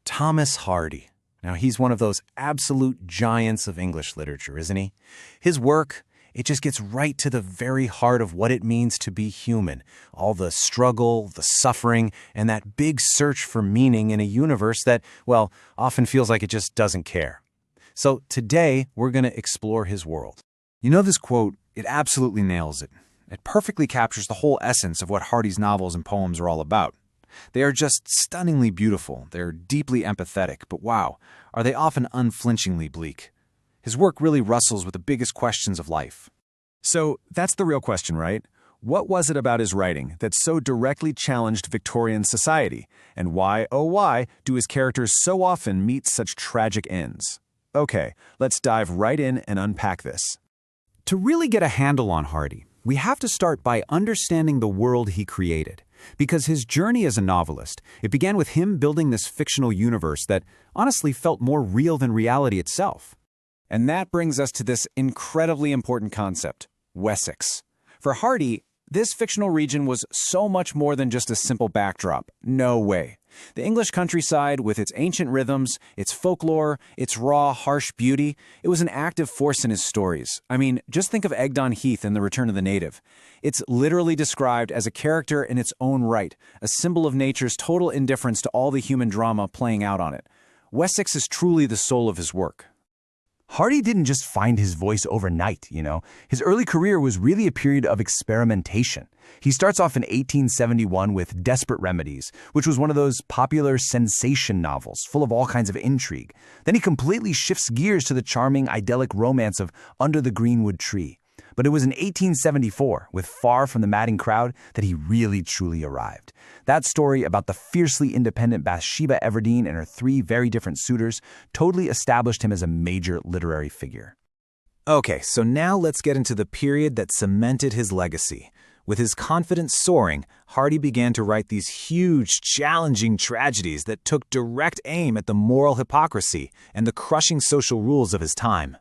Thomas Hardy. Now, he's one of those absolute giants of English literature, isn't he? His work, it just gets right to the very heart of what it means to be human. All the struggle, the suffering, and that big search for meaning in a universe that, well, often feels like it just doesn't care. So today, we're going to explore his world. You know, this quote, it absolutely nails it. It perfectly captures the whole essence of what Hardy's novels and poems are all about. They are just stunningly beautiful, they're deeply empathetic, but wow, are they often unflinchingly bleak. His work really wrestles with the biggest questions of life. So that's the real question, right? What was it about his writing that so directly challenged Victorian society? And why, oh why, do his characters so often meet such tragic ends? Okay, let's dive right in and unpack this. To really get a handle on Hardy, we have to start by understanding the world he created. Because his journey as a novelist, it began with him building this fictional universe that honestly felt more real than reality itself. And that brings us to this incredibly important concept, Wessex. For Hardy, this fictional region was so much more than just a simple backdrop. No way. The English countryside, with its ancient rhythms, its folklore, its raw, harsh beauty, it was an active force in his stories. I mean, just think of Egdon Heath in The Return of the Native. It's literally described as a character in its own right, a symbol of nature's total indifference to all the human drama playing out on it. Wessex is truly the soul of his work. Hardy didn't just find his voice overnight, His early career was really a period of experimentation. He starts off in 1871 with Desperate Remedies, which was one of those popular sensation novels full of all kinds of intrigue. Then he completely shifts gears to the charming, idyllic romance of Under the Greenwood Tree. But it was in 1874, with Far from the Madding Crowd, that he really truly arrived. That story about the fiercely independent Bathsheba Everdeen and her three very different suitors totally established him as a major literary figure. Okay, so now let's get into the period that cemented his legacy. With his confidence soaring, Hardy began to write these huge, challenging tragedies that took direct aim at the moral hypocrisy and the crushing social rules of his time.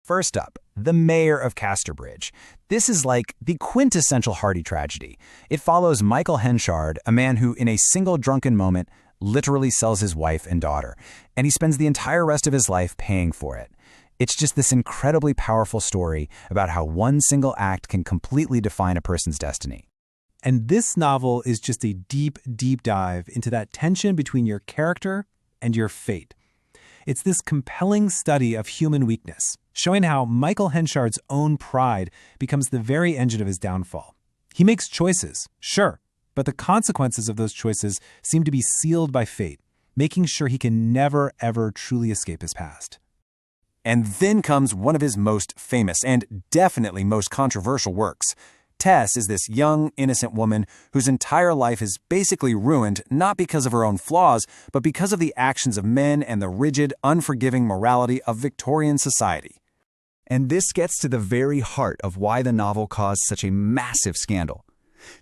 First up, The Mayor of Casterbridge. This is like the quintessential Hardy tragedy. It follows Michael Henchard, a man who, in a single drunken moment, literally sells his wife and daughter, and he spends the entire rest of his life paying for it. It's just this incredibly powerful story about how one single act can completely define a person's destiny. And this novel is just a deep, deep dive into that tension between your character and your fate. It's this compelling study of human weakness, showing how Michael Henchard's own pride becomes the very engine of his downfall. He makes choices, sure, but the consequences of those choices seem to be sealed by fate, making sure he can never, ever truly escape his past. And then comes one of his most famous and definitely most controversial works. Tess is this young, innocent woman whose entire life is basically ruined not because of her own flaws, but because of the actions of men and the rigid, unforgiving morality of Victorian society. And this gets to the very heart of why the novel caused such a massive scandal.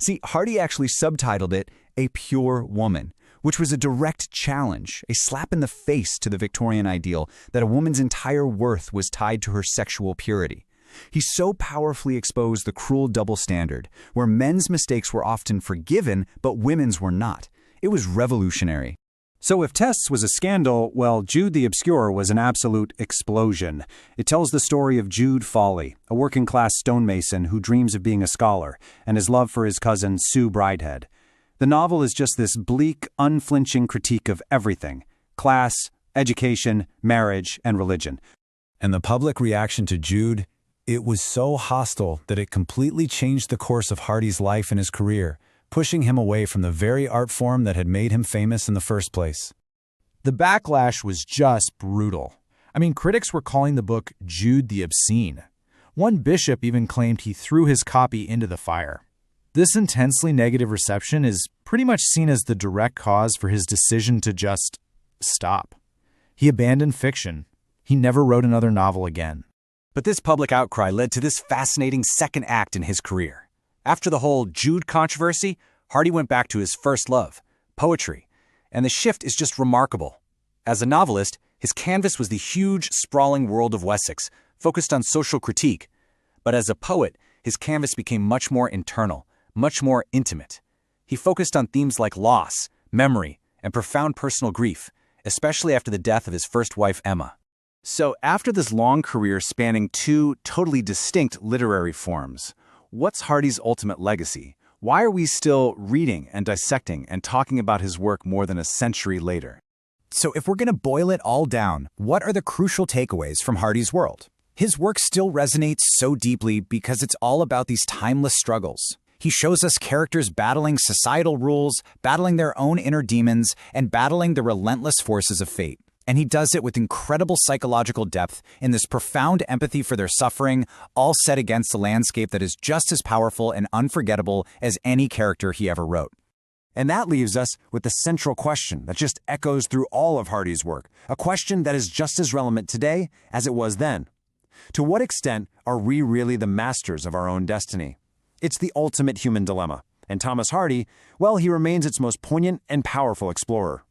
See, Hardy actually subtitled it A Pure Woman, which was a direct challenge, a slap in the face to the Victorian ideal that a woman's entire worth was tied to her sexual purity. He so powerfully exposed the cruel double standard, where men's mistakes were often forgiven, but women's were not. It was revolutionary. So if Tess was a scandal, well, Jude the Obscure was an absolute explosion. It tells the story of Jude Foley, a working-class stonemason who dreams of being a scholar, and his love for his cousin Sue Bridehead. The novel is just this bleak, unflinching critique of everything: class, education, marriage, and religion. And the public reaction to Jude? It was so hostile that it completely changed the course of Hardy's life and his career, pushing him away from the very art form that had made him famous in the first place. The backlash was just brutal. I mean, critics were calling the book Jude the Obscene. One bishop even claimed he threw his copy into the fire. This intensely negative reception is pretty much seen as the direct cause for his decision to just stop. He abandoned fiction. He never wrote another novel again. But this public outcry led to this fascinating second act in his career. After the whole Jude controversy, Hardy went back to his first love, poetry, and the shift is just remarkable. As a novelist, his canvas was the huge, sprawling world of Wessex, focused on social critique. But as a poet, his canvas became much more internal, much more intimate. He focused on themes like loss, memory, and profound personal grief, especially after the death of his first wife, Emma. So, after this long career spanning two totally distinct literary forms, what's Hardy's ultimate legacy? Why are we still reading and dissecting and talking about his work more than a century later? So if we're going to boil it all down, what are the crucial takeaways from Hardy's world? His work still resonates so deeply because it's all about these timeless struggles. He shows us characters battling societal rules, battling their own inner demons, and battling the relentless forces of fate. And he does it with incredible psychological depth in this profound empathy for their suffering, all set against a landscape that is just as powerful and unforgettable as any character he ever wrote. And that leaves us with the central question that just echoes through all of Hardy's work, a question that is just as relevant today as it was then. To what extent are we really the masters of our own destiny? It's the ultimate human dilemma, and Thomas Hardy, well, he remains its most poignant and powerful explorer.